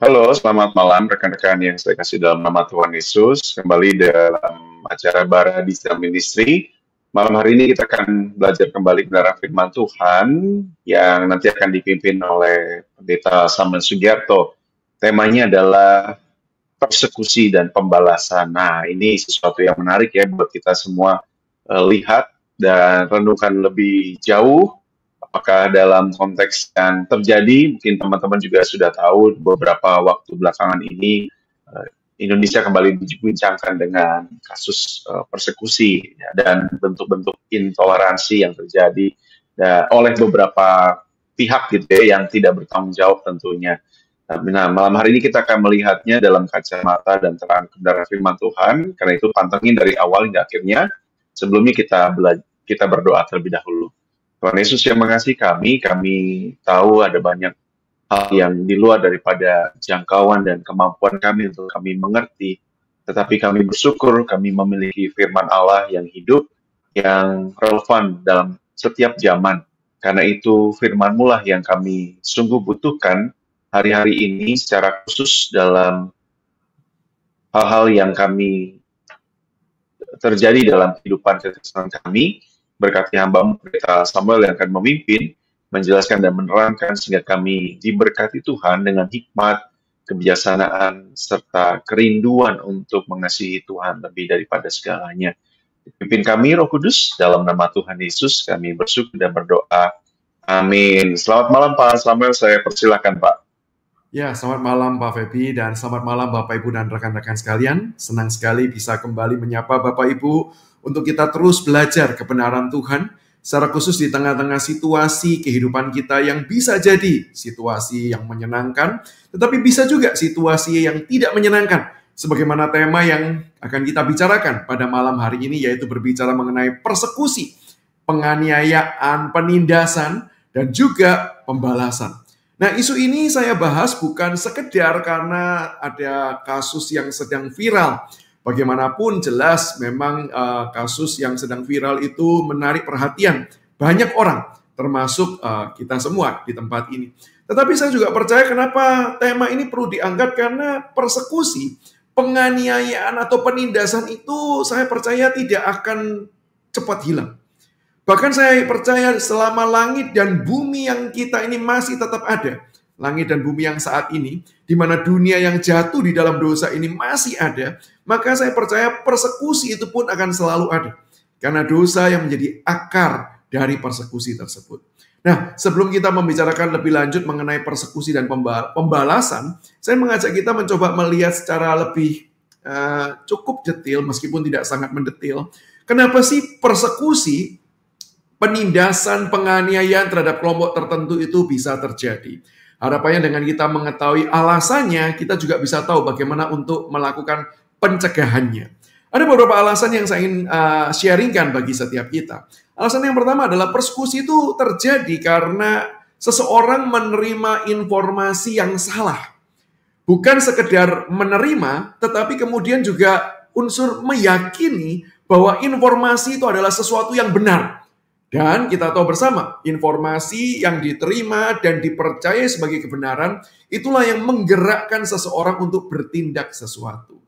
Halo, selamat malam rekan-rekan yang saya kasih dalam nama Tuhan Yesus. Kembali dalam acara Bara Digital Ministry. Malam hari ini kita akan belajar kembali kebenaran firman Tuhan yang nanti akan dipimpin oleh Pendeta Samuel Sugiarto. Temanya adalah persekusi dan pembalasan. Nah, ini sesuatu yang menarik ya buat kita semua lihat dan renungkan lebih jauh. Apakah dalam konteks yang terjadi, mungkin teman-teman juga sudah tahu beberapa waktu belakangan ini Indonesia kembali dibincangkan dengan kasus persekusi ya, dan bentuk-bentuk intoleransi yang terjadi oleh beberapa pihak gitu ya, yang tidak bertanggung jawab tentunya. Nah, malam hari ini kita akan melihatnya dalam kacamata dan terang kebenaran firman Tuhan. Karena itu pantengin dari awal hingga akhirnya. Sebelumnya kita berdoa terlebih dahulu. Tuhan Yesus yang mengasihi kami tahu ada banyak hal yang di luar daripada jangkauan dan kemampuan kami untuk kami mengerti. Tetapi kami bersyukur kami memiliki firman Allah yang hidup, yang relevan dalam setiap zaman. Karena itu firman-Mu lah yang kami sungguh butuhkan hari-hari ini secara khusus dalam hal-hal yang kami terjadi dalam kehidupan kekristenan kami. Berkati hamba-Mu Pendeta Samuel yang akan memimpin, menjelaskan dan menerangkan sehingga kami diberkati Tuhan dengan hikmat, kebijaksanaan, serta kerinduan untuk mengasihi Tuhan lebih daripada segalanya. Pimpin kami Roh Kudus, dalam nama Tuhan Yesus kami bersyukur dan berdoa. Amin. Selamat malam Pak Samuel, saya persilakan Pak. Ya, selamat malam Pak Febi dan selamat malam Bapak Ibu dan rekan-rekan sekalian. Senang sekali bisa kembali menyapa Bapak Ibu untuk kita terus belajar kebenaran Tuhan, secara khusus di tengah-tengah situasi kehidupan kita yang bisa jadi situasi yang menyenangkan, tetapi bisa juga situasi yang tidak menyenangkan. Sebagaimana tema yang akan kita bicarakan pada malam hari ini, yaitu berbicara mengenai persekusi, penganiayaan, penindasan, dan juga pembalasan. Nah, isu ini saya bahas bukan sekedar karena ada kasus yang sedang viral. Bagaimanapun jelas memang kasus yang sedang viral itu menarik perhatian banyak orang, termasuk kita semua di tempat ini. Tetapi saya juga percaya kenapa tema ini perlu diangkat, karena persekusi, penganiayaan atau penindasan itu saya percaya tidak akan cepat hilang. Bahkan saya percaya selama langit dan bumi yang kita ini masih tetap ada, langit dan bumi yang saat ini, di mana dunia yang jatuh di dalam dosa ini masih ada, maka saya percaya persekusi itu pun akan selalu ada. Karena dosa yang menjadi akar dari persekusi tersebut. Nah, sebelum kita membicarakan lebih lanjut mengenai persekusi dan pembalasan, saya mengajak kita mencoba melihat secara lebih cukup detail, meskipun tidak sangat mendetil, kenapa sih persekusi, penindasan, penganiayaan terhadap kelompok tertentu itu bisa terjadi. Harapannya dengan kita mengetahui alasannya, kita juga bisa tahu bagaimana untuk melakukan pencegahannya. Ada beberapa alasan yang saya ingin sharingkan bagi setiap kita. Alasan yang pertama adalah persekusi itu terjadi karena seseorang menerima informasi yang salah. Bukan sekedar menerima, tetapi kemudian juga unsur meyakini bahwa informasi itu adalah sesuatu yang benar. Dan kita tahu bersama, informasi yang diterima dan dipercaya sebagai kebenaran, itulah yang menggerakkan seseorang untuk bertindak sesuatu.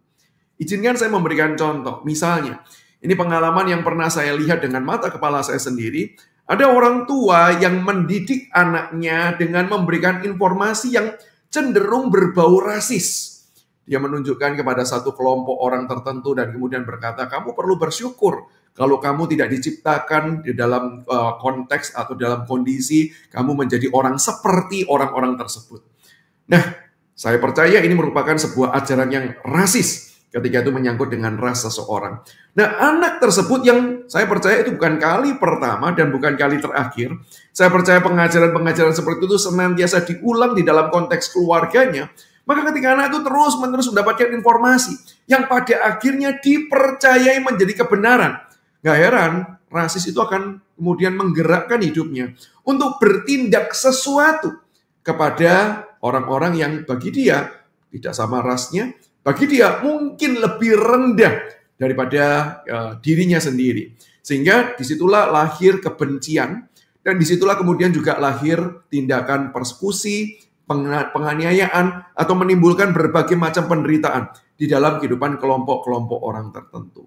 Izinkan saya memberikan contoh. Misalnya, ini pengalaman yang pernah saya lihat dengan mata kepala saya sendiri. Ada orang tua yang mendidik anaknya dengan memberikan informasi yang cenderung berbau rasis. Dia menunjukkan kepada satu kelompok orang tertentu dan kemudian berkata, kamu perlu bersyukur kalau kamu tidak diciptakan di dalam konteks atau dalam kondisi kamu menjadi orang seperti orang-orang tersebut. Nah, saya percaya ini merupakan sebuah ajaran yang rasis ketika itu menyangkut dengan ras seseorang. Nah, anak tersebut yang saya percaya itu bukan kali pertama dan bukan kali terakhir. Saya percaya pengajaran-pengajaran seperti itu senantiasa diulang di dalam konteks keluarganya. Maka ketika anak itu terus-menerus mendapatkan informasi yang pada akhirnya dipercayai menjadi kebenaran, gak heran, rasis itu akan kemudian menggerakkan hidupnya untuk bertindak sesuatu kepada orang-orang yang bagi dia tidak sama rasnya, bagi dia mungkin lebih rendah daripada dirinya sendiri. Sehingga disitulah lahir kebencian, dan disitulah kemudian juga lahir tindakan persekusi, penganiayaan, atau menimbulkan berbagai macam penderitaan di dalam kehidupan kelompok-kelompok orang tertentu.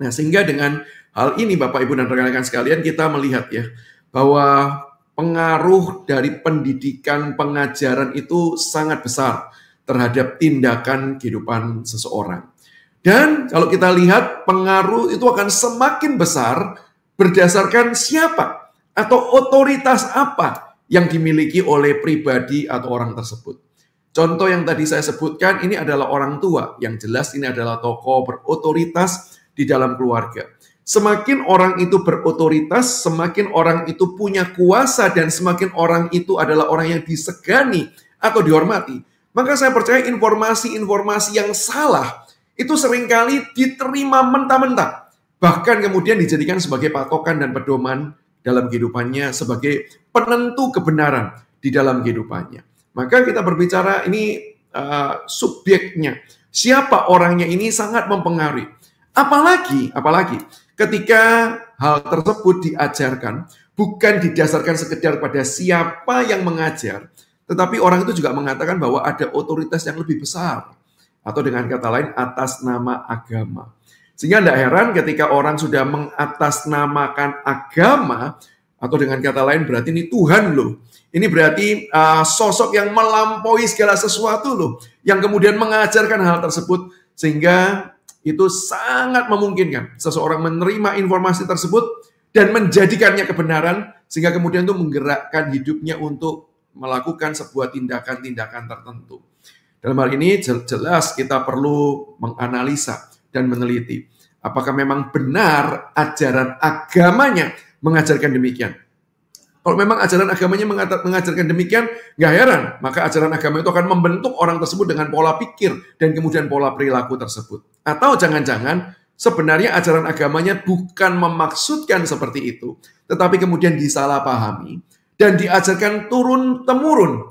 Nah, sehingga dengan hal ini Bapak, Ibu, dan rekan-rekan sekalian, kita melihat ya, bahwa pengaruh dari pendidikan pengajaran itu sangat besar terhadap tindakan kehidupan seseorang. Dan kalau kita lihat, pengaruh itu akan semakin besar berdasarkan siapa atau otoritas apa yang dimiliki oleh pribadi atau orang tersebut. Contoh yang tadi saya sebutkan, ini adalah orang tua. Yang jelas ini adalah tokoh berotoritas di dalam keluarga. Semakin orang itu berotoritas, semakin orang itu punya kuasa, dan semakin orang itu adalah orang yang disegani atau dihormati, maka saya percaya informasi-informasi yang salah itu seringkali diterima mentah-mentah. Bahkan kemudian dijadikan sebagai patokan dan pedoman dalam kehidupannya, sebagai penentu kebenaran di dalam kehidupannya. Maka kita berbicara ini subjeknya. Siapa orangnya ini sangat mempengaruhi. Apalagi ketika hal tersebut diajarkan bukan didasarkan sekedar pada siapa yang mengajar, tetapi orang itu juga mengatakan bahwa ada otoritas yang lebih besar, atau dengan kata lain atas nama agama. Sehingga tidak heran ketika orang sudah mengatasnamakan agama, atau dengan kata lain berarti ini Tuhan loh. Ini berarti sosok yang melampaui segala sesuatu loh, yang kemudian mengajarkan hal tersebut, sehingga itu sangat memungkinkan seseorang menerima informasi tersebut dan menjadikannya kebenaran, sehingga kemudian itu menggerakkan hidupnya untuk melakukan sebuah tindakan-tindakan tertentu. Dalam hal ini jelas kita perlu menganalisa dan meneliti. Apakah memang benar ajaran agamanya mengajarkan demikian? Kalau memang ajaran agamanya mengajarkan demikian, nggak heran, maka ajaran agama itu akan membentuk orang tersebut dengan pola pikir dan kemudian pola perilaku tersebut. Atau jangan-jangan sebenarnya ajaran agamanya bukan memaksudkan seperti itu, tetapi kemudian disalahpahami dan diajarkan turun-temurun,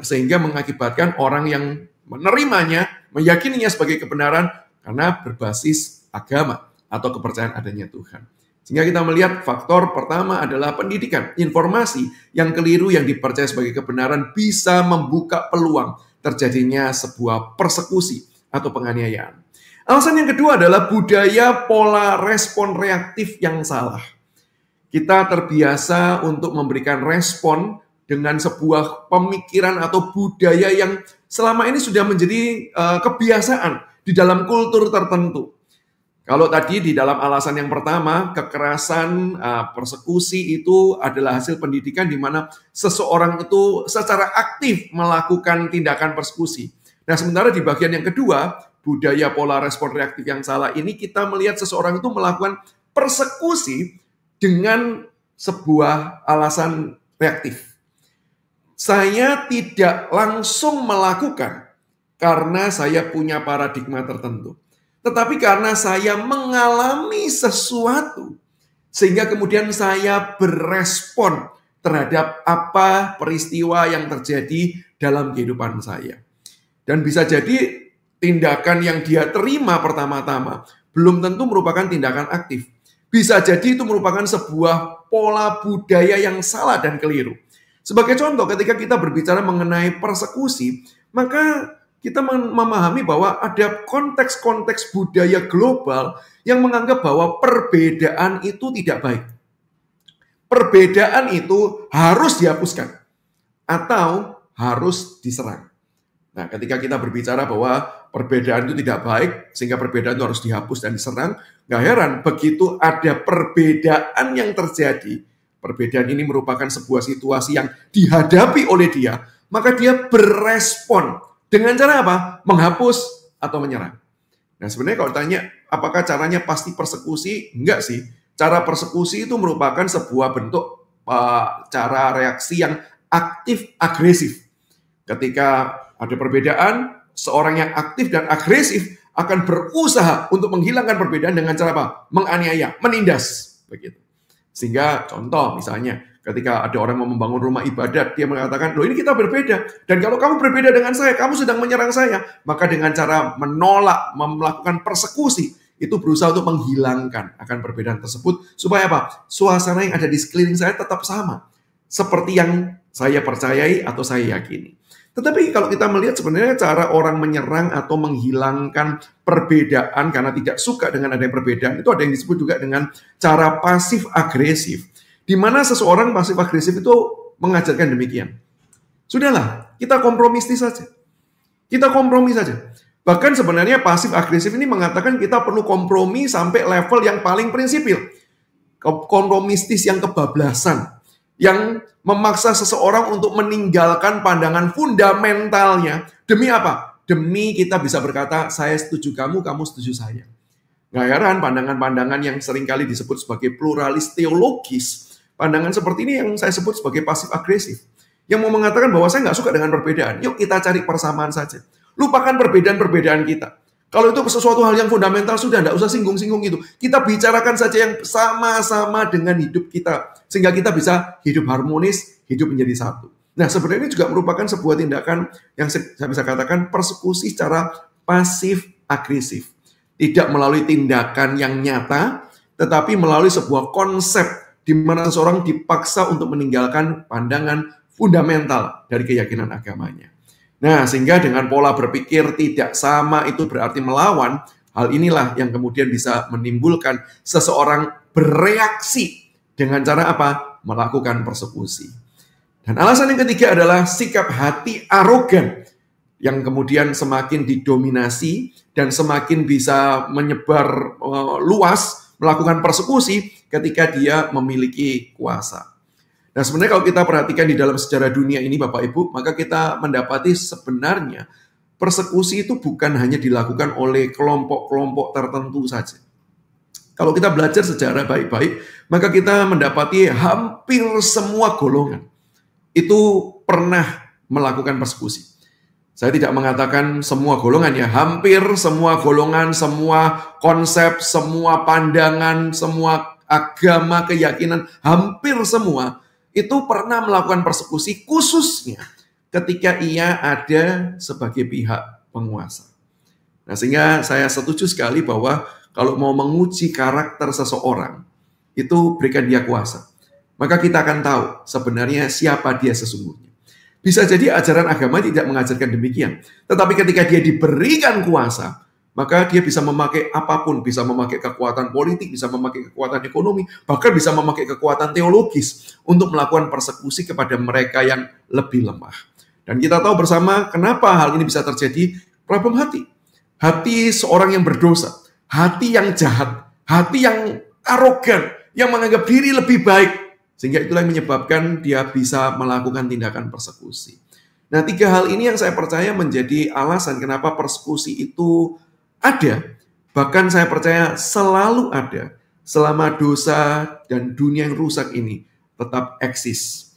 sehingga mengakibatkan orang yang menerimanya, meyakininya sebagai kebenaran karena berbasis agama atau kepercayaan adanya Tuhan. Sehingga kita melihat faktor pertama adalah pendidikan. Informasi yang keliru yang dipercaya sebagai kebenaran bisa membuka peluang terjadinya sebuah persekusi atau penganiayaan. Alasan yang kedua adalah budaya pola respon reaktif yang salah. Kita terbiasa untuk memberikan respon dengan sebuah pemikiran atau budaya yang selama ini sudah menjadi kebiasaan di dalam kultur tertentu. Kalau tadi di dalam alasan yang pertama, kekerasan, persekusi itu adalah hasil pendidikan di mana seseorang itu secara aktif melakukan tindakan persekusi. Nah, sementara di bagian yang kedua, budaya pola respon reaktif yang salah ini, kita melihat seseorang itu melakukan persekusi dengan sebuah alasan reaktif. Saya tidak langsung melakukan karena saya punya paradigma tertentu. Tetapi karena saya mengalami sesuatu, sehingga kemudian saya berespon terhadap apa peristiwa yang terjadi dalam kehidupan saya. Dan bisa jadi tindakan yang dia terima pertama-tama belum tentu merupakan tindakan aktif. Bisa jadi itu merupakan sebuah pola budaya yang salah dan keliru. Sebagai contoh, ketika kita berbicara mengenai persekusi, maka kita memahami bahwa ada konteks-konteks budaya global yang menganggap bahwa perbedaan itu tidak baik. Perbedaan itu harus dihapuskan atau harus diserang. Nah, ketika kita berbicara bahwa perbedaan itu tidak baik, sehingga perbedaan itu harus dihapus dan diserang, nggak heran begitu ada perbedaan yang terjadi. Perbedaan ini merupakan sebuah situasi yang dihadapi oleh dia, maka dia berespon. Dengan cara apa? Menghapus atau menyerang. Nah, sebenarnya kalau tanya, apakah caranya pasti persekusi? Enggak sih. Cara persekusi itu merupakan sebuah bentuk cara reaksi yang aktif-agresif. Ketika ada perbedaan, seorang yang aktif dan agresif akan berusaha untuk menghilangkan perbedaan dengan cara apa? Menganiaya, menindas. Begitu. Sehingga contoh misalnya, ketika ada orang mau membangun rumah ibadat, dia mengatakan, loh ini kita berbeda. Dan kalau kamu berbeda dengan saya, kamu sedang menyerang saya. Maka dengan cara menolak, melakukan persekusi, itu berusaha untuk menghilangkan akan perbedaan tersebut. Supaya apa? Suasana yang ada di sekeliling saya tetap sama. seperti yang saya percayai atau saya yakini. Tetapi kalau kita melihat sebenarnya cara orang menyerang atau menghilangkan perbedaan karena tidak suka dengan adanya perbedaan, itu ada yang disebut juga dengan cara pasif agresif. Di mana seseorang pasif agresif itu mengajarkan demikian. Sudahlah, kita kompromistis saja. Kita kompromi saja. Bahkan sebenarnya pasif agresif ini mengatakan kita perlu kompromi sampai level yang paling prinsipil. Kompromistis yang kebablasan. Yang memaksa seseorang untuk meninggalkan pandangan fundamentalnya. Demi apa? Demi kita bisa berkata, saya setuju kamu, kamu setuju saya. Nggak heran pandangan-pandangan yang seringkali disebut sebagai pluralis teologis. Pandangan seperti ini yang saya sebut sebagai pasif agresif. Yang mau mengatakan bahwa saya nggak suka dengan perbedaan. Yuk kita cari persamaan saja. Lupakan perbedaan-perbedaan kita. Kalau itu sesuatu hal yang fundamental, sudah nggak usah singgung-singgung itu. Kita bicarakan saja yang sama-sama dengan hidup kita. Sehingga kita bisa hidup harmonis, hidup menjadi satu. Nah, sebenarnya ini juga merupakan sebuah tindakan yang saya bisa katakan persekusi secara pasif-agresif. Tidak melalui tindakan yang nyata, tetapi melalui sebuah konsep di mana seseorang dipaksa untuk meninggalkan pandangan fundamental dari keyakinan agamanya. Nah, sehingga dengan pola berpikir tidak sama itu berarti melawan, hal inilah yang kemudian bisa menimbulkan seseorang bereaksi dengan cara apa? Melakukan persekusi. Dan alasan yang ketiga adalah sikap hati arogan yang kemudian semakin didominasi dan semakin bisa menyebar luas melakukan persekusi ketika dia memiliki kuasa. Nah, sebenarnya kalau kita perhatikan di dalam sejarah dunia ini Bapak Ibu, maka kita mendapati sebenarnya persekusi itu bukan hanya dilakukan oleh kelompok-kelompok tertentu saja. Kalau kita belajar sejarah baik-baik, maka kita mendapati hampir semua golongan itu pernah melakukan persekusi. Saya tidak mengatakan semua golongan ya, hampir semua golongan, semua konsep, semua pandangan, semua agama, keyakinan, hampir semua itu pernah melakukan persekusi khususnya ketika ia ada sebagai pihak penguasa. Nah, sehingga saya setuju sekali bahwa kalau mau menguji karakter seseorang, itu berikan dia kuasa. Maka kita akan tahu sebenarnya siapa dia sesungguhnya. Bisa jadi ajaran agama tidak mengajarkan demikian. Tetapi ketika dia diberikan kuasa, maka dia bisa memakai apapun, bisa memakai kekuatan politik, bisa memakai kekuatan ekonomi, bahkan bisa memakai kekuatan teologis untuk melakukan persekusi kepada mereka yang lebih lemah. Dan kita tahu bersama kenapa hal ini bisa terjadi, problem hati. Hati seorang yang berdosa, hati yang jahat, hati yang arogan, yang menganggap diri lebih baik, sehingga itulah yang menyebabkan dia bisa melakukan tindakan persekusi. Nah, 3 hal ini yang saya percaya menjadi alasan kenapa persekusi itu ada, bahkan saya percaya selalu ada selama dosa dan dunia yang rusak ini tetap eksis.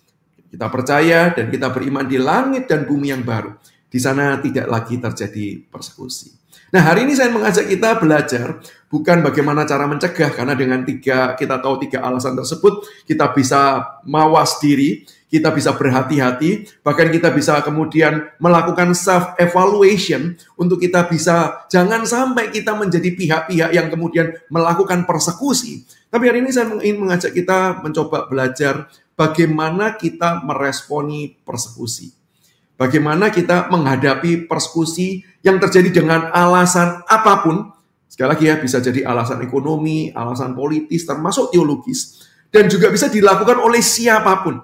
Kita percaya dan kita beriman di langit dan bumi yang baru. Di sana tidak lagi terjadi persekusi. Nah, hari ini saya mengajak kita belajar bukan bagaimana cara mencegah, karena dengan kita tahu 3 alasan tersebut, kita bisa mawas diri, kita bisa berhati-hati, bahkan kita bisa kemudian melakukan self-evaluation untuk kita bisa, jangan sampai kita menjadi pihak-pihak yang kemudian melakukan persekusi. Tapi hari ini saya ingin mengajak kita mencoba belajar bagaimana kita meresponi persekusi. Bagaimana kita menghadapi persekusi yang terjadi dengan alasan apapun. Sekali lagi ya, bisa jadi alasan ekonomi, alasan politis, termasuk teologis. Dan juga bisa dilakukan oleh siapapun.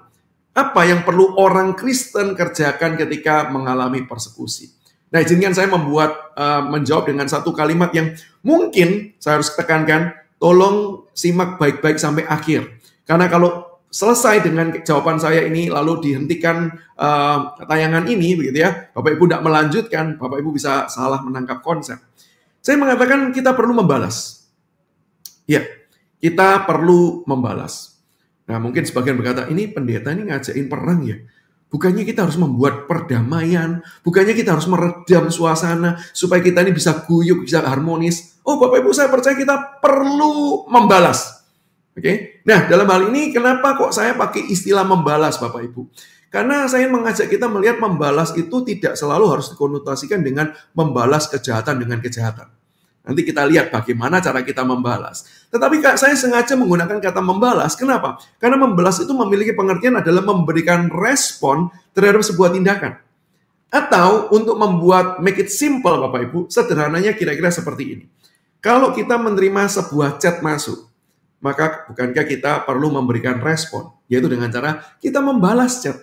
Apa yang perlu orang Kristen kerjakan ketika mengalami persekusi? Nah, izinkan saya menjawab dengan satu kalimat yang mungkin saya harus tekankan. Tolong simak baik-baik sampai akhir. Karena kalau selesai dengan jawaban saya ini, lalu dihentikan tayangan ini, begitu ya, Bapak Ibu tidak melanjutkan, Bapak Ibu bisa salah menangkap konsep. Saya mengatakan kita perlu membalas. Ya, kita perlu membalas. Nah, mungkin sebagian berkata, ini pendeta ini ngajakin perang ya. Bukannya kita harus membuat perdamaian, bukannya kita harus meredam suasana, supaya kita ini bisa guyup, bisa harmonis. Oh, Bapak Ibu, saya percaya kita perlu membalas. Oke. Nah, dalam hal ini kenapa kok saya pakai istilah membalas, Bapak Ibu? Karena saya mengajak kita melihat membalas itu tidak selalu harus dikonotasikan dengan membalas kejahatan dengan kejahatan. Nanti kita lihat bagaimana cara kita membalas. Tetapi saya sengaja menggunakan kata membalas. Kenapa? Karena membalas itu memiliki pengertian adalah memberikan respon terhadap sebuah tindakan. Atau untuk membuat make it simple Bapak Ibu, sederhananya kira-kira seperti ini. Kalau kita menerima sebuah chat masuk, maka bukankah kita perlu memberikan respon? Yaitu dengan cara kita membalas chat.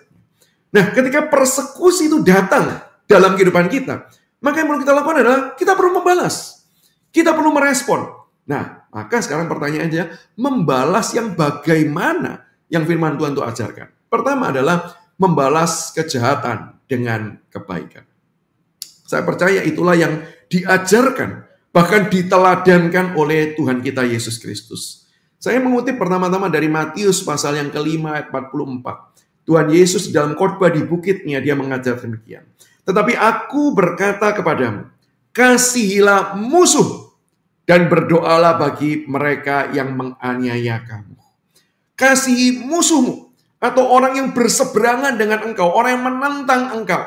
Nah, ketika persekusi itu datang dalam kehidupan kita, maka yang perlu kita lakukan adalah kita perlu membalas. Kita perlu merespon. Nah, maka sekarang pertanyaannya, membalas yang bagaimana yang firman Tuhan itu ajarkan? Pertama adalah membalas kejahatan dengan kebaikan. Saya percaya itulah yang diajarkan, bahkan diteladankan oleh Tuhan kita Yesus Kristus. Saya mengutip pertama-tama dari Matius pasal yang kelima ayat 44. Tuhan Yesus dalam khotbah di bukitnya dia mengajar demikian. Tetapi aku berkata kepadamu, kasihilah musuh dan berdoalah bagi mereka yang menganiaya kamu. Kasihi musuhmu atau orang yang berseberangan dengan engkau, orang yang menentang engkau.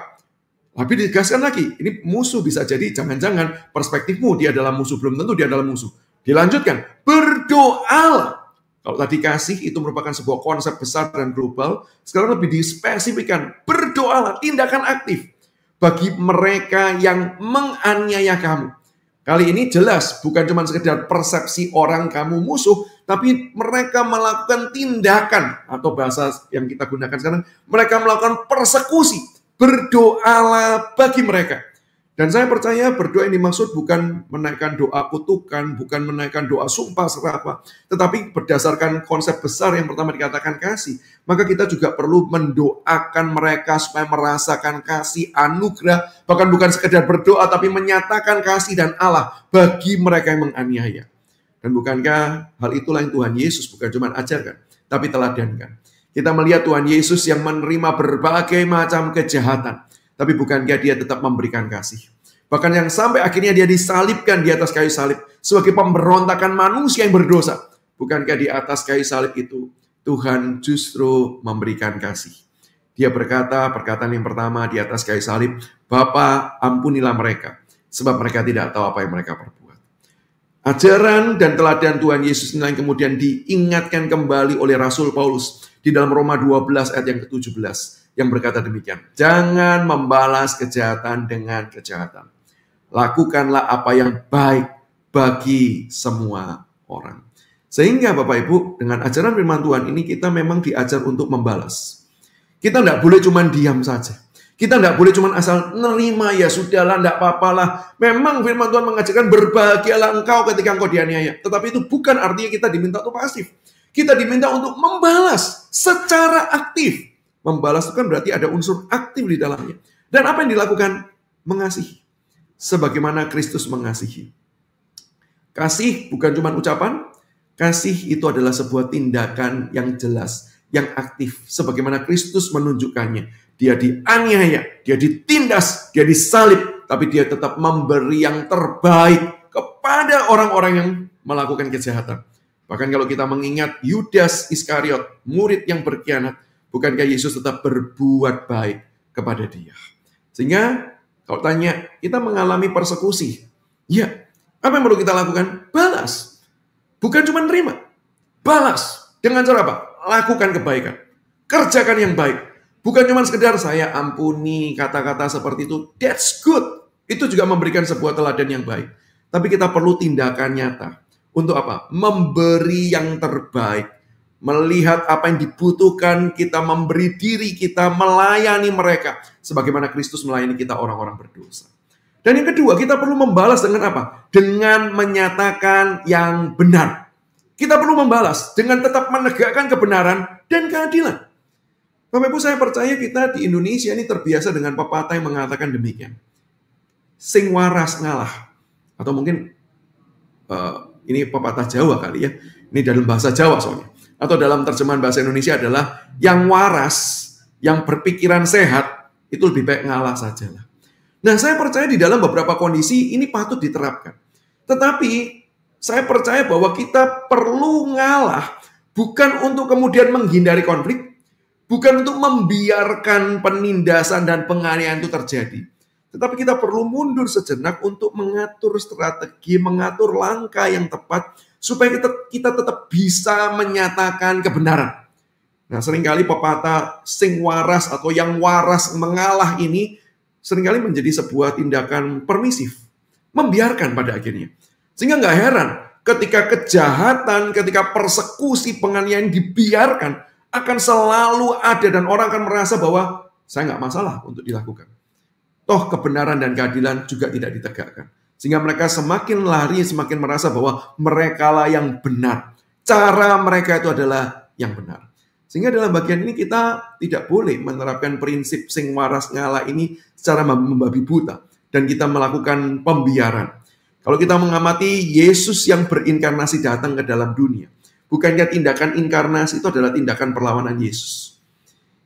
Tapi ditegaskan lagi, ini musuh bisa jadi jangan-jangan perspektifmu dia adalah musuh, belum tentu dia adalah musuh. Dilanjutkan, berdoalah. Kalau tadi kasih itu merupakan sebuah konsep besar dan global, sekarang lebih dispesifikkan, berdoalah, tindakan aktif bagi mereka yang menganiaya kamu. Kali ini jelas bukan cuma sekedar persepsi orang kamu musuh, tapi mereka melakukan tindakan atau bahasa yang kita gunakan sekarang, mereka melakukan persekusi. Berdoalah bagi mereka. Dan saya percaya berdoa yang dimaksud bukan menaikkan doa kutukan, bukan menaikkan doa sumpah serapah, tetapi berdasarkan konsep besar yang pertama dikatakan kasih, maka kita juga perlu mendoakan mereka supaya merasakan kasih anugerah, bahkan bukan sekedar berdoa, tapi menyatakan kasih dan Allah bagi mereka yang menganiaya. Dan bukankah hal itulah yang Tuhan Yesus bukan cuma ajarkan, tapi teladankan. Kita melihat Tuhan Yesus yang menerima berbagai macam kejahatan, tapi bukankah dia tetap memberikan kasih? Bahkan yang sampai akhirnya dia disalibkan di atas kayu salib sebagai pemberontakan manusia yang berdosa. Bukankah di atas kayu salib itu Tuhan justru memberikan kasih? Dia berkata, perkataan yang pertama di atas kayu salib, Bapa, ampunilah mereka, sebab mereka tidak tahu apa yang mereka perbuat. Ajaran dan teladan Tuhan Yesus yang kemudian diingatkan kembali oleh Rasul Paulus di dalam Roma 12 ayat yang ke-17 yang berkata demikian. Jangan membalas kejahatan dengan kejahatan. Lakukanlah apa yang baik bagi semua orang. Sehingga Bapak Ibu, dengan ajaran firman Tuhan ini kita memang diajar untuk membalas. Kita tidak boleh cuma diam saja. Kita tidak boleh cuma asal nerima, ya sudahlah, tidak apa-apalah. Memang firman Tuhan mengajarkan berbahagialah engkau ketika engkau dianiaya. Tetapi itu bukan artinya kita diminta untuk pasif. Kita diminta untuk membalas secara aktif. Membalas itu kan berarti ada unsur aktif di dalamnya. Dan apa yang dilakukan? Mengasihi. Sebagaimana Kristus mengasihi. Kasih bukan cuma ucapan. Kasih itu adalah sebuah tindakan yang jelas, yang aktif. Sebagaimana Kristus menunjukkannya. Dia dianiaya, dia ditindas, dia disalib. Tapi dia tetap memberi yang terbaik kepada orang-orang yang melakukan kejahatan. Bahkan kalau kita mengingat Yudas Iskariot, murid yang berkhianat, bukankah Yesus tetap berbuat baik kepada dia? Sehingga kalau tanya, kita mengalami persekusi. Ya, apa yang perlu kita lakukan? Balas. Bukan cuma nerima. Balas. Dengan cara apa? Lakukan kebaikan. Kerjakan yang baik. Bukan cuma sekedar saya ampuni kata-kata seperti itu. That's good. Itu juga memberikan sebuah teladan yang baik. Tapi kita perlu tindakan nyata. Untuk apa? Memberi yang terbaik. Melihat apa yang dibutuhkan, kita memberi diri kita, melayani mereka. Sebagaimana Kristus melayani kita orang-orang berdosa. Dan yang kedua, kita perlu membalas dengan apa? Dengan menyatakan yang benar. Kita perlu membalas dengan tetap menegakkan kebenaran dan keadilan. Bapak Ibu, saya percaya kita di Indonesia ini terbiasa dengan pepatah yang mengatakan demikian. Sing waras ngalah. Atau mungkin ini pepatah Jawa kali ya. Ini dalam bahasa Jawa soalnya. Atau dalam terjemahan bahasa Indonesia adalah yang waras, yang berpikiran sehat, itu lebih baik ngalah sajalah. Nah, saya percaya di dalam beberapa kondisi ini patut diterapkan. Tetapi saya percaya bahwa kita perlu ngalah bukan untuk kemudian menghindari konflik, bukan untuk membiarkan penindasan dan penganiayaan itu terjadi. Tetapi kita perlu mundur sejenak untuk mengatur strategi, mengatur langkah yang tepat, supaya kita tetap bisa menyatakan kebenaran. Nah, seringkali pepatah sing waras atau yang waras mengalah ini seringkali menjadi sebuah tindakan permisif, membiarkan pada akhirnya. Sehingga nggak heran ketika kejahatan, ketika persekusi, penganiayaan dibiarkan, akan selalu ada dan orang akan merasa bahwa saya nggak masalah untuk dilakukan. Toh kebenaran dan keadilan juga tidak ditegakkan. Sehingga mereka semakin lari, semakin merasa bahwa merekalah yang benar. Cara mereka itu adalah yang benar. Sehingga dalam bagian ini kita tidak boleh menerapkan prinsip sing waras ngalah ini secara membabi buta. Dan kita melakukan pembiaran. Kalau kita mengamati Yesus yang berinkarnasi datang ke dalam dunia. Bukankah tindakan inkarnasi itu adalah tindakan perlawanan Yesus?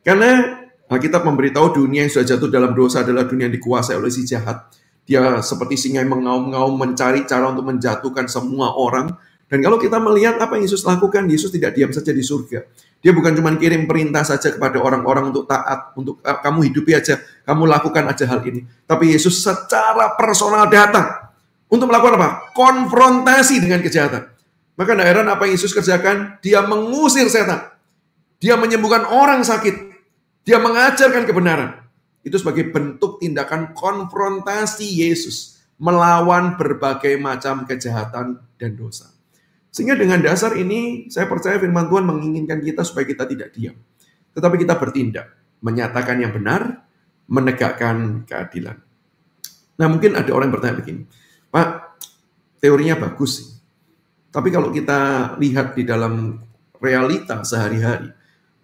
Karena Alkitab memberitahu dunia yang sudah jatuh dalam dosa adalah dunia yang dikuasai oleh si jahat. Dia seperti singa yang mengaum-ngaum mencari cara untuk menjatuhkan semua orang. Dan kalau kita melihat apa yang Yesus lakukan, Yesus tidak diam saja di surga. Dia bukan cuma kirim perintah saja kepada orang-orang untuk taat, untuk kamu hidupi aja, kamu lakukan aja hal ini. Tapi Yesus secara personal datang untuk melakukan apa? Konfrontasi dengan kejahatan. Maka tidak heran apa yang Yesus kerjakan, dia mengusir setan. Dia menyembuhkan orang sakit. Dia mengajarkan kebenaran. Itu sebagai bentuk tindakan konfrontasi Yesus melawan berbagai macam kejahatan dan dosa. Sehingga dengan dasar ini, saya percaya firman Tuhan menginginkan kita supaya kita tidak diam. Tetapi kita bertindak, menyatakan yang benar, menegakkan keadilan. Nah, mungkin ada orang yang bertanya begini, Pak, teorinya bagus sih. Tapi kalau kita lihat di dalam realita sehari-hari,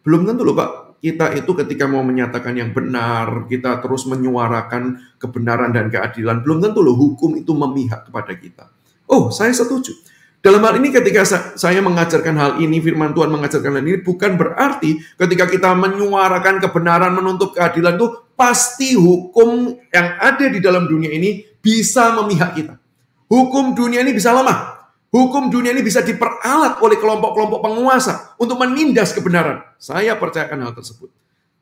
belum tentu loh Pak, kita itu ketika mau menyatakan yang benar, kita terus menyuarakan kebenaran dan keadilan, belum tentu loh hukum itu memihak kepada kita. Oh, saya setuju. Dalam hal ini ketika saya mengajarkan hal ini, firman Tuhan mengajarkan hal ini, bukan berarti ketika kita menyuarakan kebenaran, menuntut keadilan itu, pasti hukum yang ada di dalam dunia ini bisa memihak kita. Hukum dunia ini bisa lemah. Hukum dunia ini bisa diperalat oleh kelompok-kelompok penguasa untuk menindas kebenaran. Saya percayakan hal tersebut.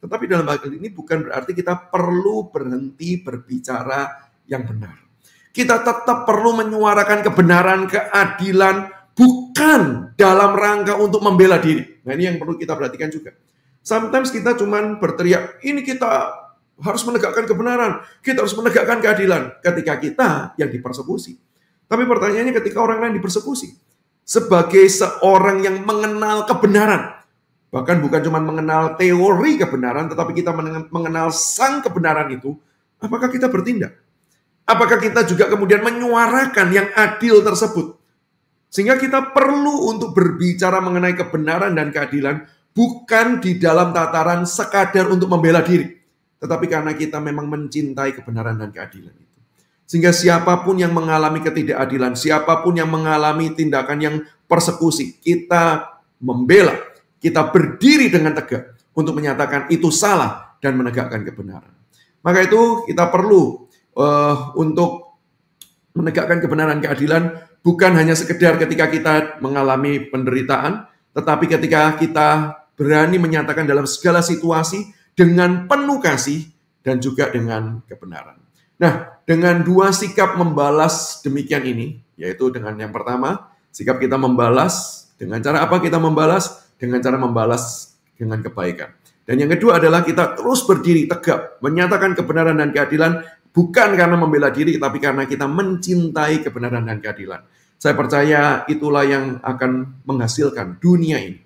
Tetapi dalam hal ini bukan berarti kita perlu berhenti berbicara yang benar. Kita tetap perlu menyuarakan kebenaran, keadilan, bukan dalam rangka untuk membela diri. Nah, ini yang perlu kita perhatikan juga. Sometimes kita cuman berteriak, ini kita harus menegakkan kebenaran, kita harus menegakkan keadilan. Ketika kita yang dipersekusi. Tapi pertanyaannya ketika orang lain dipersekusi, sebagai seorang yang mengenal kebenaran, bahkan bukan cuma mengenal teori kebenaran, tetapi kita mengenal sang kebenaran itu, apakah kita bertindak? Apakah kita juga kemudian menyuarakan yang adil tersebut? Sehingga kita perlu untuk berbicara mengenai kebenaran dan keadilan, bukan di dalam tataran sekadar untuk membela diri, tetapi karena kita memang mencintai kebenaran dan keadilan itu. Sehingga siapapun yang mengalami ketidakadilan, siapapun yang mengalami tindakan yang persekusi, kita membela, kita berdiri dengan tegak untuk menyatakan itu salah dan menegakkan kebenaran. Maka itu kita perlu untuk menegakkan kebenaran keadilan bukan hanya sekedar ketika kita mengalami penderitaan, tetapi ketika kita berani menyatakan dalam segala situasi dengan penuh kasih dan juga dengan kebenaran. Nah, dengan dua sikap membalas demikian ini, yaitu dengan yang pertama, sikap kita membalas, dengan cara apa kita membalas? Dengan cara membalas dengan kebaikan. Dan yang kedua adalah kita terus berdiri tegak, menyatakan kebenaran dan keadilan, bukan karena membela diri, tapi karena kita mencintai kebenaran dan keadilan. Saya percaya itulah yang akan menghasilkan dunia ini.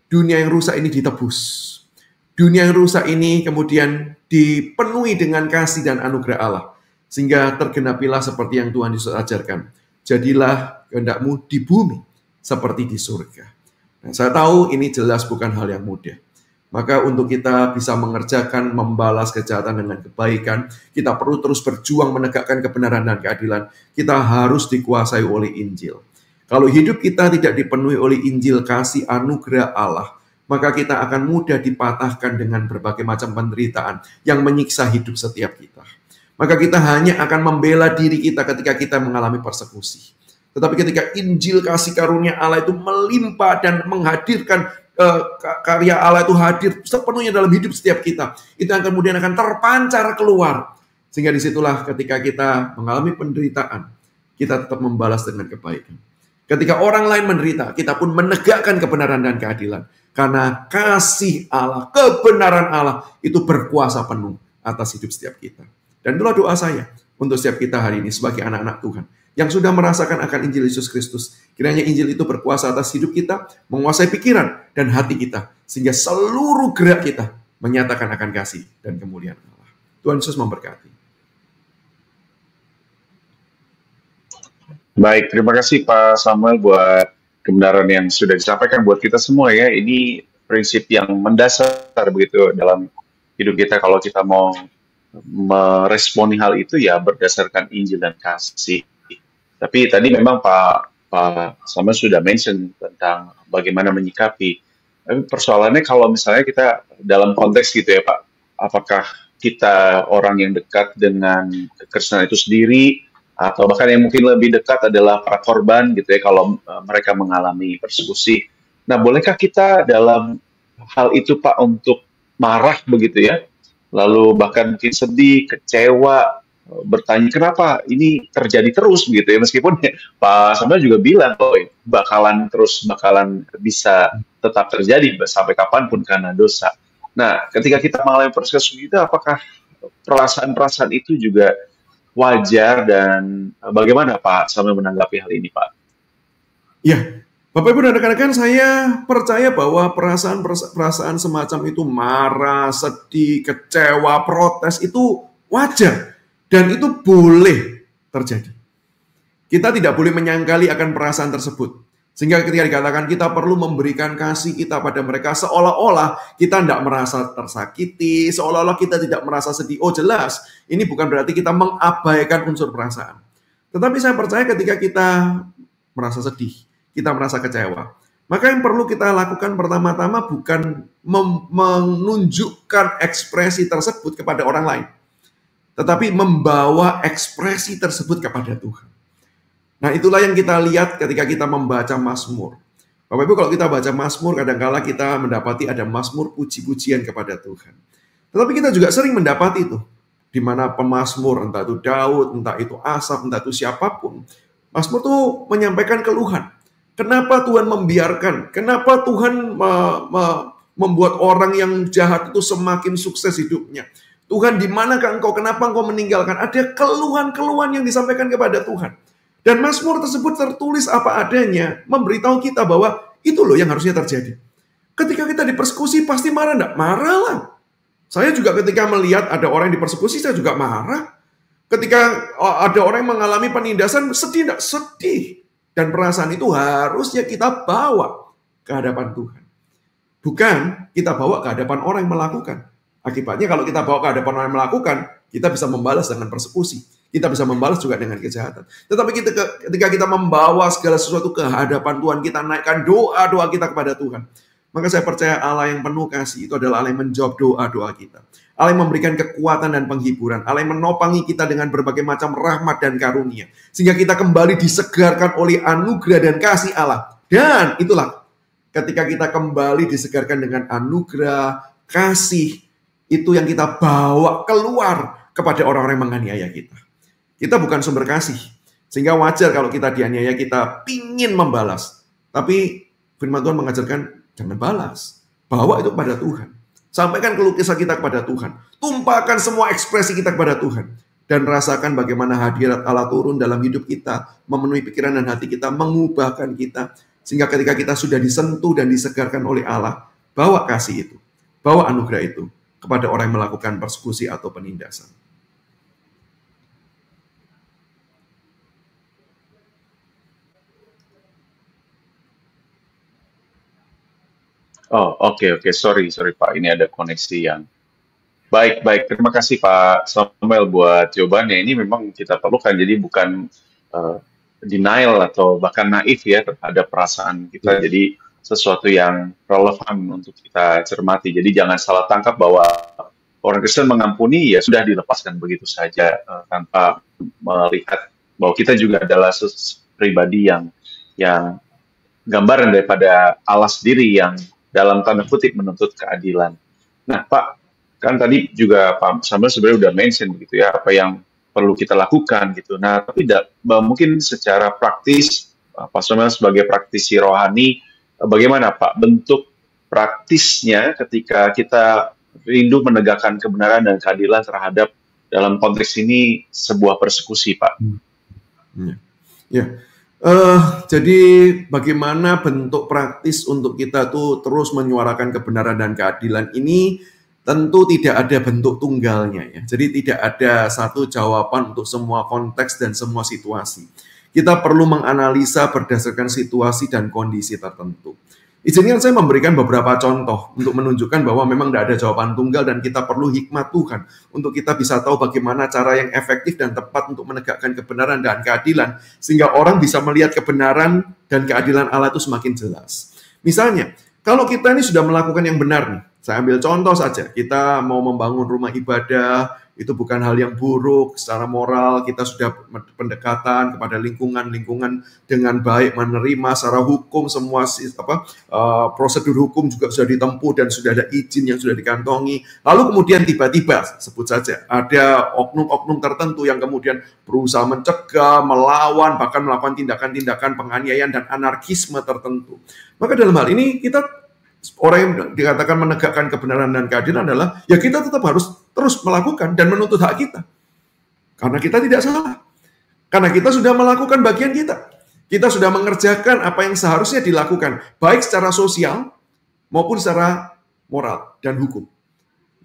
Dunia yang rusak ini ditebus. Dunia yang rusak ini kemudian dipenuhi dengan kasih dan anugerah Allah. Sehingga tergenapilah seperti yang Tuhan Yesus ajarkan. Jadilah kehendakmu di bumi seperti di surga. Nah, saya tahu ini jelas bukan hal yang mudah. Maka untuk kita bisa mengerjakan, membalas kejahatan dengan kebaikan, kita perlu terus berjuang menegakkan kebenaran dan keadilan. Kita harus dikuasai oleh Injil. Kalau hidup kita tidak dipenuhi oleh Injil kasih anugerah Allah, maka kita akan mudah dipatahkan dengan berbagai macam penderitaan yang menyiksa hidup setiap kita. Maka kita hanya akan membela diri kita ketika kita mengalami persekusi. Tetapi ketika Injil kasih karunia Allah itu melimpah dan menghadirkan karya Allah itu hadir sepenuhnya dalam hidup setiap kita, itu yang kemudian akan terpancar keluar. Sehingga disitulah ketika kita mengalami penderitaan, kita tetap membalas dengan kebaikan. Ketika orang lain menderita, kita pun menegakkan kebenaran dan keadilan. Karena kasih Allah, kebenaran Allah itu berkuasa penuh atas hidup setiap kita. Dan itulah doa saya untuk setiap kita hari ini sebagai anak-anak Tuhan yang sudah merasakan akan Injil Yesus Kristus. Kiranya Injil itu berkuasa atas hidup kita, menguasai pikiran dan hati kita, sehingga seluruh gerak kita menyatakan akan kasih dan kemuliaan Allah. Tuhan Yesus memberkati. Baik, terima kasih Pak Samuel buat kebenaran yang sudah disampaikan buat kita semua ya. Ini prinsip yang mendasar begitu dalam hidup kita kalau kita mau meresponi hal itu ya berdasarkan Injil dan kasih. Tapi tadi memang Pak Samuel sudah mention tentang bagaimana menyikapi. Tapi persoalannya kalau misalnya kita dalam konteks gitu ya Pak, apakah kita orang yang dekat dengan kekristenan itu sendiri, atau bahkan yang mungkin lebih dekat adalah para korban gitu ya kalau mereka mengalami persekusi. Nah, bolehkah kita dalam hal itu Pak untuk marah begitu ya? Lalu bahkan mungkin sedih, kecewa, bertanya kenapa ini terjadi terus begitu ya, meskipun Pak Samuel juga bilang oh bakalan bisa tetap terjadi sampai kapanpun karena dosa. Nah, ketika kita mengalami persekusi itu, apakah perasaan-perasaan itu juga wajar dan bagaimana Pak Samuel menanggapi hal ini, Pak? Ya, Bapak Ibu dan rekan-rekan, saya percaya bahwa perasaan semacam itu marah, sedih, kecewa, protes itu wajar dan itu boleh terjadi. Kita tidak boleh menyangkali akan perasaan tersebut. Sehingga ketika dikatakan kita perlu memberikan kasih kita pada mereka, seolah-olah kita tidak merasa tersakiti, seolah-olah kita tidak merasa sedih. Oh jelas, ini bukan berarti kita mengabaikan unsur perasaan. Tetapi saya percaya ketika kita merasa sedih, kita merasa kecewa, maka yang perlu kita lakukan pertama-tama bukan menunjukkan ekspresi tersebut kepada orang lain, tetapi membawa ekspresi tersebut kepada Tuhan. Nah, itulah yang kita lihat ketika kita membaca Mazmur. Bapak Ibu, kalau kita baca Mazmur, kadang-kala kita mendapati ada Mazmur puji-pujian kepada Tuhan. Tetapi kita juga sering mendapati itu, di mana pemazmur, entah itu Daud, entah itu Asaf, entah itu siapapun, Mazmur itu menyampaikan keluhan. Kenapa Tuhan membiarkan? Kenapa Tuhan membuat orang yang jahat itu semakin sukses hidupnya? Tuhan, di manakah Engkau? Kenapa Engkau meninggalkan? Ada keluhan-keluhan yang disampaikan kepada Tuhan. Dan Mazmur tersebut tertulis apa adanya, memberitahu kita bahwa itu loh yang harusnya terjadi. Ketika kita dipersekusi, pasti marah enggak? Marah lah. Saya juga ketika melihat ada orang yang dipersekusi, saya juga marah. Ketika ada orang yang mengalami penindasan, sedih enggak? Sedih. Dan perasaan itu harusnya kita bawa ke hadapan Tuhan. Bukan kita bawa ke hadapan orang yang melakukan. Akibatnya kalau kita bawa ke hadapan orang yang melakukan, kita bisa membalas dengan persekusi. Kita bisa membalas juga dengan kejahatan. Tetapi ketika kita membawa segala sesuatu ke hadapan Tuhan, kita naikkan doa-doa kita kepada Tuhan. Maka saya percaya Allah yang penuh kasih itu adalah Allah yang menjawab doa-doa kita. Allah yang memberikan kekuatan dan penghiburan. Allah yang menopangi kita dengan berbagai macam rahmat dan karunia. Sehingga kita kembali disegarkan oleh anugerah dan kasih Allah. Dan itulah ketika kita kembali disegarkan dengan anugerah, kasih, itu yang kita bawa keluar kepada orang-orang yang menganiaya kita. Kita bukan sumber kasih. Sehingga wajar kalau kita dianiaya, kita pingin membalas. Tapi firman Tuhan mengajarkan, jangan balas. Bawa itu kepada Tuhan. Sampaikan keluh kesah kita kepada Tuhan. Tumpahkan semua ekspresi kita kepada Tuhan. Dan rasakan bagaimana hadirat Allah turun dalam hidup kita. Memenuhi pikiran dan hati kita. Mengubahkan kita. Sehingga ketika kita sudah disentuh dan disegarkan oleh Allah, bawa kasih itu. Bawa anugerah itu kepada orang yang melakukan persekusi atau penindasan. Oh, oke. Sorry Pak, ini ada koneksi yang baik. Terima kasih Pak Samuel buat jawabannya. Ini memang kita perlukan, jadi bukan denial atau bahkan naif ya terhadap perasaan kita. Jadi sesuatu yang relevan untuk kita cermati. Jadi jangan salah tangkap bahwa orang Kristen mengampuni ya sudah dilepaskan begitu saja tanpa melihat bahwa kita juga adalah pribadi yang gambaran daripada Allah sendiri yang dalam tanda kutip menuntut keadilan. Nah Pak, kan tadi juga Pak Samuel sebenarnya udah mention gitu ya, apa yang perlu kita lakukan gitu. Nah, tapi mungkin secara praktis, Pak Samuel sebagai praktisi rohani, bagaimana Pak bentuk praktisnya ketika kita rindu menegakkan kebenaran dan keadilan terhadap dalam konteks ini sebuah persekusi, Pak? Ya. Ya. Jadi bagaimana bentuk praktis untuk kita tuh terus menyuarakan kebenaran dan keadilan ini tentu tidak ada bentuk tunggalnya ya. Jadi tidak ada satu jawaban untuk semua konteks dan semua situasi. Kita perlu menganalisa berdasarkan situasi dan kondisi tertentu. Izinkan saya memberikan beberapa contoh untuk menunjukkan bahwa memang tidak ada jawaban tunggal dan kita perlu hikmat Tuhan untuk kita bisa tahu bagaimana cara yang efektif dan tepat untuk menegakkan kebenaran dan keadilan sehingga orang bisa melihat kebenaran dan keadilan Allah itu semakin jelas. Misalnya, kalau kita ini sudah melakukan yang benar nih, saya ambil contoh saja, kita mau membangun rumah ibadah, itu bukan hal yang buruk secara moral, kita sudah pendekatan kepada lingkungan dengan baik, menerima secara hukum semua prosedur hukum juga sudah ditempuh dan sudah ada izin yang sudah dikantongi. Lalu kemudian tiba-tiba, sebut saja, ada oknum-oknum tertentu yang kemudian berusaha mencegah, melawan, bahkan melakukan tindakan-tindakan penganiayaan dan anarkisme tertentu. Maka dalam hal ini kita orang yang dikatakan menegakkan kebenaran dan keadilan adalah, ya kita tetap harus terus melakukan dan menuntut hak kita. Karena kita tidak salah. Karena kita sudah melakukan bagian kita. Kita sudah mengerjakan apa yang seharusnya dilakukan, baik secara sosial maupun secara moral dan hukum.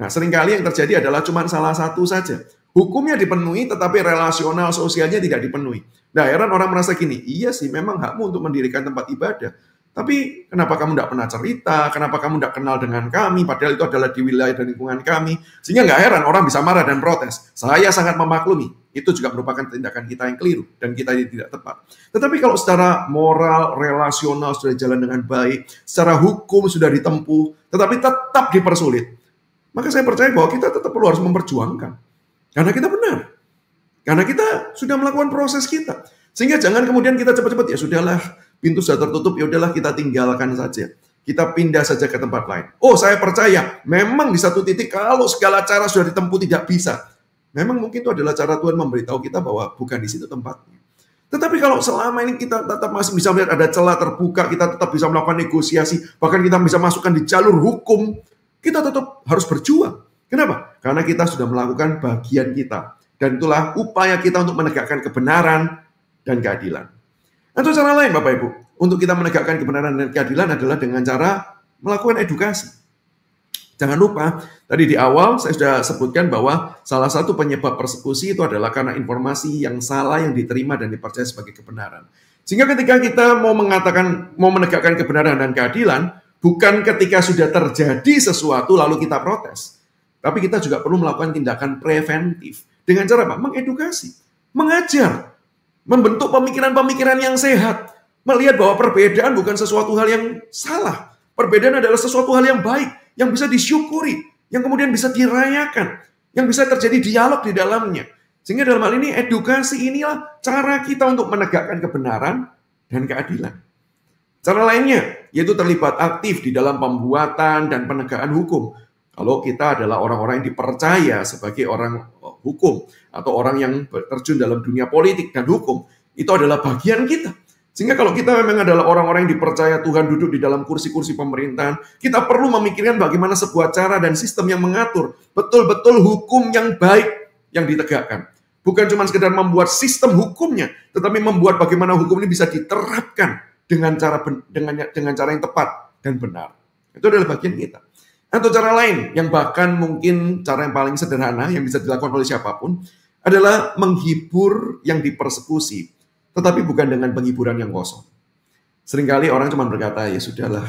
Nah, seringkali yang terjadi adalah cuma salah satu saja. Hukumnya dipenuhi, tetapi relasional sosialnya tidak dipenuhi. Nah, heran orang merasa gini, iya sih memang hakmu untuk mendirikan tempat ibadah. Tapi kenapa kamu tidak pernah cerita, kenapa kamu tidak kenal dengan kami, padahal itu adalah di wilayah dan lingkungan kami. Sehingga nggak heran orang bisa marah dan protes. Saya sangat memaklumi, itu juga merupakan tindakan kita yang keliru, dan kita ini tidak tepat. Tetapi kalau secara moral, relasional sudah jalan dengan baik, secara hukum sudah ditempuh, tetapi tetap dipersulit, maka saya percaya bahwa kita tetap perlu harus memperjuangkan. Karena kita benar. Karena kita sudah melakukan proses kita. Sehingga jangan kemudian kita cepat-cepat, ya sudahlah, pintu sudah tertutup, ya udahlah kita tinggalkan saja. Kita pindah saja ke tempat lain. Oh, saya percaya, memang di satu titik kalau segala cara sudah ditempuh tidak bisa. Memang mungkin itu adalah cara Tuhan memberitahu kita bahwa bukan di situ tempatnya. Tetapi kalau selama ini kita tetap masih bisa melihat ada celah terbuka, kita tetap bisa melakukan negosiasi, bahkan kita bisa masukkan di jalur hukum, kita tetap harus berjuang. Kenapa? Karena kita sudah melakukan bagian kita. Dan itulah upaya kita untuk menegakkan kebenaran dan keadilan. Atau cara lain Bapak Ibu, untuk kita menegakkan kebenaran dan keadilan adalah dengan cara melakukan edukasi. Jangan lupa, tadi di awal saya sudah sebutkan bahwa salah satu penyebab persekusi itu adalah karena informasi yang salah yang diterima dan dipercaya sebagai kebenaran. Sehingga ketika kita mau menegakkan kebenaran dan keadilan, bukan ketika sudah terjadi sesuatu lalu kita protes. Tapi kita juga perlu melakukan tindakan preventif. Dengan cara apa? Mengedukasi, mengajar, membentuk pemikiran-pemikiran yang sehat, melihat bahwa perbedaan bukan sesuatu hal yang salah. Perbedaan adalah sesuatu hal yang baik, yang bisa disyukuri, yang kemudian bisa dirayakan, yang bisa terjadi dialog di dalamnya. Sehingga dalam hal ini edukasi inilah cara kita untuk menegakkan kebenaran dan keadilan. Cara lainnya yaitu terlibat aktif di dalam pembuatan dan penegakan hukum. Kalau kita adalah orang-orang yang dipercaya sebagai orang hukum atau orang yang terjun dalam dunia politik dan hukum, itu adalah bagian kita. Sehingga kalau kita memang adalah orang-orang yang dipercaya Tuhan duduk di dalam kursi-kursi pemerintahan, kita perlu memikirkan bagaimana sebuah cara dan sistem yang mengatur betul-betul hukum yang baik yang ditegakkan. Bukan cuma sekedar membuat sistem hukumnya, tetapi membuat bagaimana hukum ini bisa diterapkan dengan cara yang tepat dan benar. Itu adalah bagian kita. Atau cara lain, yang bahkan mungkin cara yang paling sederhana yang bisa dilakukan oleh siapapun, adalah menghibur yang dipersekusi, tetapi bukan dengan penghiburan yang kosong. Seringkali orang cuma berkata, ya sudahlah,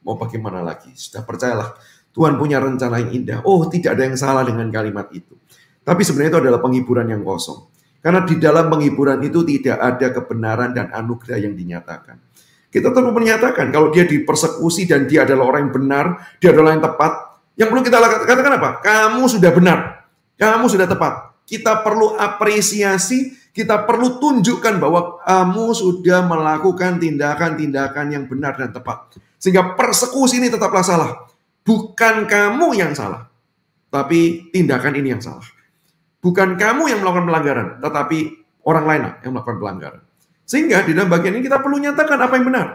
mau bagaimana lagi, sudah percayalah, Tuhan punya rencana yang indah. Oh, tidak ada yang salah dengan kalimat itu. Tapi sebenarnya itu adalah penghiburan yang kosong. Karena di dalam penghiburan itu tidak ada kebenaran dan anugerah yang dinyatakan. Kita perlu menyatakan kalau dia dipersekusi dan dia adalah orang yang benar, dia adalah yang tepat. Yang perlu kita katakan apa? Kamu sudah benar, kamu sudah tepat. Kita perlu apresiasi, kita perlu tunjukkan bahwa kamu sudah melakukan tindakan-tindakan yang benar dan tepat. Sehingga persekusi ini tetaplah salah. Bukan kamu yang salah. tapi tindakan ini yang salah. Bukan kamu yang melakukan pelanggaran, tetapi orang lain yang melakukan pelanggaran. Sehingga di dalam bagian ini kita perlu nyatakan apa yang benar.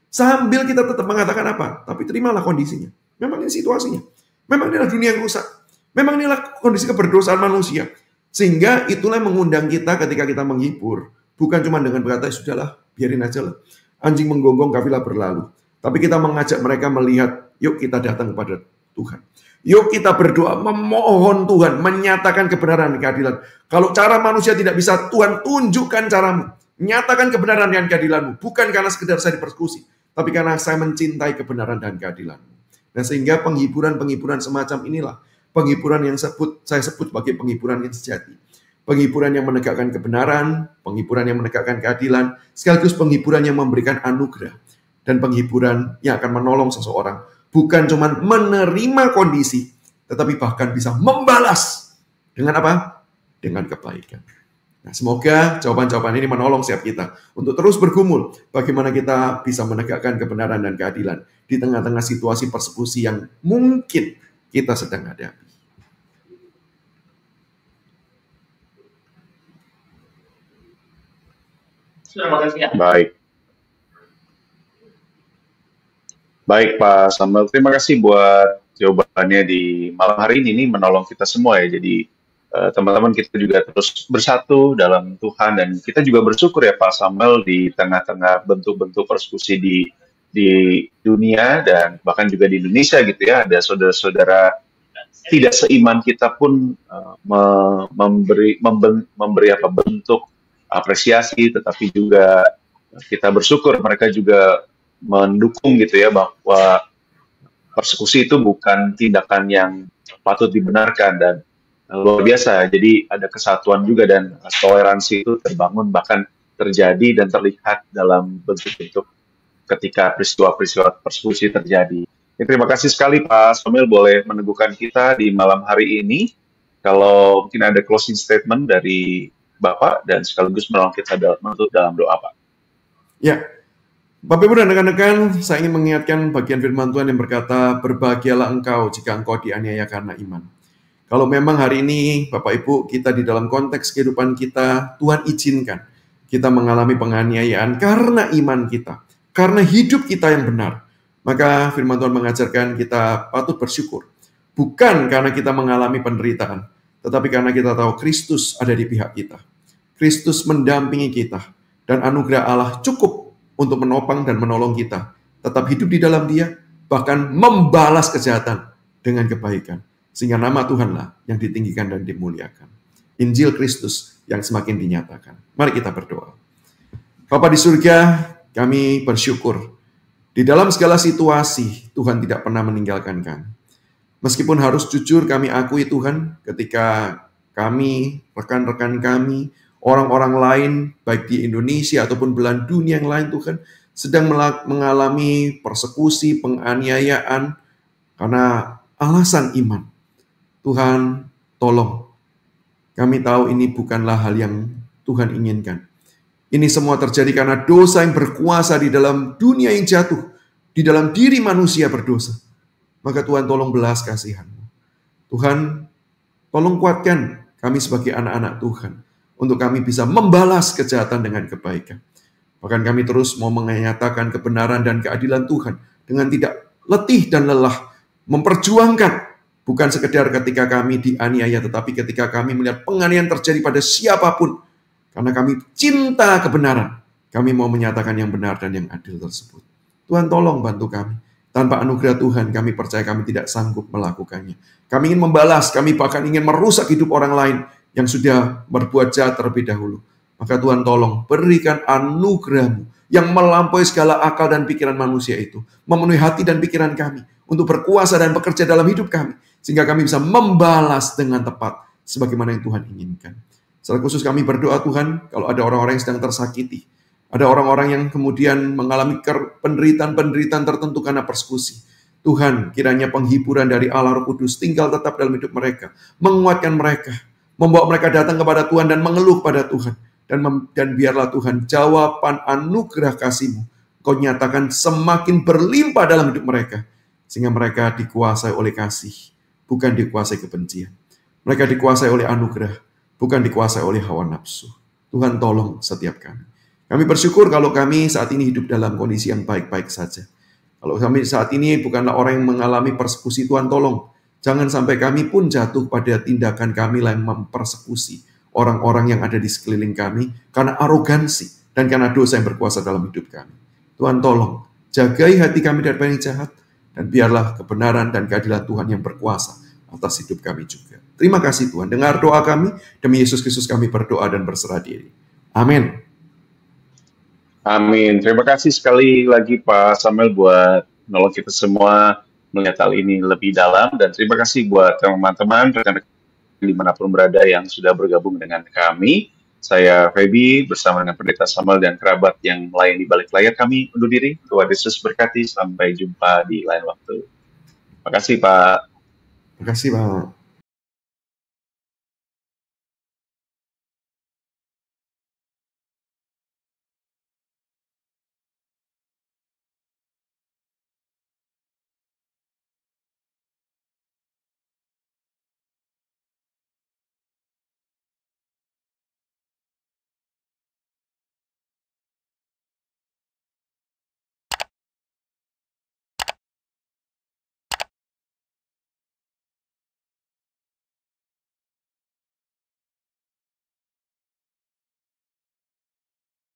Sambil kita tetap mengatakan apa, tapi terimalah kondisinya. Memang ini situasinya. Memang inilah dunia yang rusak. Memang inilah kondisi keberdosaan manusia. Sehingga itulah yang mengundang kita ketika kita menghibur. Bukan cuma dengan berkata, sudahlah, biarin aja lah. Anjing menggonggong, kafilah berlalu. Tapi kita mengajak mereka melihat, yuk kita datang kepada Tuhan. Yuk kita berdoa, memohon Tuhan, menyatakan kebenaran dan keadilan. Kalau cara manusia tidak bisa, Tuhan tunjukkan caramu. Nyatakan kebenaran dan keadilanmu. Bukan karena sekedar saya dipersekusi, tapi karena saya mencintai kebenaran dan keadilanmu. Nah, sehingga penghiburan-penghiburan semacam inilah penghiburan yang saya sebut sebagai penghiburan yang sejati. Penghiburan yang menegakkan kebenaran, penghiburan yang menegakkan keadilan, sekaligus penghiburan yang memberikan anugerah. Dan penghiburan yang akan menolong seseorang. Bukan cuma menerima kondisi, tetapi bahkan bisa membalas. Dengan apa? Dengan kebaikan. Nah, semoga jawaban-jawaban ini menolong setiap kita untuk terus bergumul bagaimana kita bisa menegakkan kebenaran dan keadilan di tengah-tengah situasi persekusi yang mungkin kita sedang hadapi. Baik Pak Samuel, terima kasih buat jawabannya di malam hari ini menolong kita semua ya. Jadi teman-teman kita juga terus bersatu dalam Tuhan dan kita juga bersyukur ya Pak Samuel di tengah-tengah bentuk-bentuk persekusi di dunia dan bahkan juga di Indonesia gitu ya, ada saudara-saudara tidak seiman kita pun memberi apa bentuk apresiasi, tetapi juga kita bersyukur mereka juga mendukung gitu ya bahwa persekusi itu bukan tindakan yang patut dibenarkan dan luar biasa. Jadi ada kesatuan juga dan toleransi itu terbangun bahkan terjadi dan terlihat dalam bentuk-bentuk ketika peristiwa-peristiwa persekusi terjadi. Ya, terima kasih sekali Pak Samuel boleh meneguhkan kita di malam hari ini. Kalau mungkin ada closing statement dari Bapak dan sekaligus menolong kita dalam doa Pak. Ya, Bapak Ibu dan rekan-rekan, saya ingin mengingatkan bagian firman Tuhan yang berkata, berbahagialah engkau jika engkau dianiaya karena iman. Kalau memang hari ini Bapak Ibu kita di dalam konteks kehidupan kita, Tuhan izinkan kita mengalami penganiayaan karena iman kita, karena hidup kita yang benar. Maka firman Tuhan mengajarkan kita patut bersyukur. Bukan karena kita mengalami penderitaan, tetapi karena kita tahu Kristus ada di pihak kita. Kristus mendampingi kita, dan anugerah Allah cukup untuk menopang dan menolong kita. Tetap hidup di dalam Dia, bahkan membalas kejahatan dengan kebaikan. Sehingga nama Tuhanlah yang ditinggikan dan dimuliakan. Injil Kristus yang semakin dinyatakan. Mari kita berdoa. Bapa di surga, kami bersyukur. Di dalam segala situasi, Tuhan tidak pernah meninggalkan kami. Meskipun harus jujur kami akui Tuhan, ketika kami, rekan-rekan kami, orang-orang lain, baik di Indonesia ataupun belahan dunia yang lain Tuhan, sedang mengalami persekusi, penganiayaan, karena alasan iman. Tuhan, tolong. Kami tahu ini bukanlah hal yang Tuhan inginkan. Ini semua terjadi karena dosa yang berkuasa di dalam dunia yang jatuh, di dalam diri manusia berdosa. Maka Tuhan tolong belas kasihan-Mu. Tuhan, tolong kuatkan kami sebagai anak-anak Tuhan, untuk kami bisa membalas kejahatan dengan kebaikan. Bahkan kami terus mau menyatakan kebenaran dan keadilan Tuhan dengan tidak letih dan lelah, memperjuangkan bukan sekedar ketika kami dianiaya, tetapi ketika kami melihat penganiayaan terjadi pada siapapun. Karena kami cinta kebenaran, kami mau menyatakan yang benar dan yang adil tersebut. Tuhan tolong bantu kami. Tanpa anugerah Tuhan, kami percaya kami tidak sanggup melakukannya. Kami ingin membalas, kami bahkan ingin merusak hidup orang lain yang sudah berbuat jahat terlebih dahulu. Maka Tuhan tolong berikan anugerah-Mu yang melampaui segala akal dan pikiran manusia itu. Memenuhi hati dan pikiran kami untuk berkuasa dan bekerja dalam hidup kami. Sehingga kami bisa membalas dengan tepat sebagaimana yang Tuhan inginkan. Secara khusus kami berdoa Tuhan, kalau ada orang-orang yang sedang tersakiti. Ada orang-orang yang kemudian mengalami penderitaan-penderitaan tertentu karena persekusi. Tuhan, kiranya penghiburan dari Allah Roh Kudus tinggal tetap dalam hidup mereka. Menguatkan mereka. Membawa mereka datang kepada Tuhan dan mengeluh pada Tuhan. Dan biarlah Tuhan jawaban anugerah kasih-Mu Kau nyatakan semakin berlimpah dalam hidup mereka. Sehingga mereka dikuasai oleh kasih. bukan dikuasai kebencian. Mereka dikuasai oleh anugerah, bukan dikuasai oleh hawa nafsu. Tuhan tolong setiap kami. Kami bersyukur kalau kami saat ini hidup dalam kondisi yang baik-baik saja. Kalau kami saat ini bukanlah orang yang mengalami persekusi, Tuhan tolong. Jangan sampai kami pun jatuh pada tindakan kami yang mempersekusi orang-orang yang ada di sekeliling kami karena arogansi dan karena dosa yang berkuasa dalam hidup kami. Tuhan tolong, jagai hati kami dari yang jahat, dan biarlah kebenaran dan keadilan Tuhan yang berkuasa atas hidup kami juga. Terima kasih Tuhan, dengar doa kami, demi Yesus Kristus kami berdoa dan berserah diri. Amin. Amin. Terima kasih sekali lagi Pak Samuel buat nolong kita semua melihat hal ini lebih dalam, dan terima kasih buat teman-teman rekan-rekan dimanapun berada yang sudah bergabung dengan kami. Saya Feby bersama dengan Pendeta Samuel dan kerabat yang lain di balik layar, kami undur diri. Tuhan Yesus berkati. Sampai jumpa di lain waktu. Terima kasih Pak. Terima kasih Pak.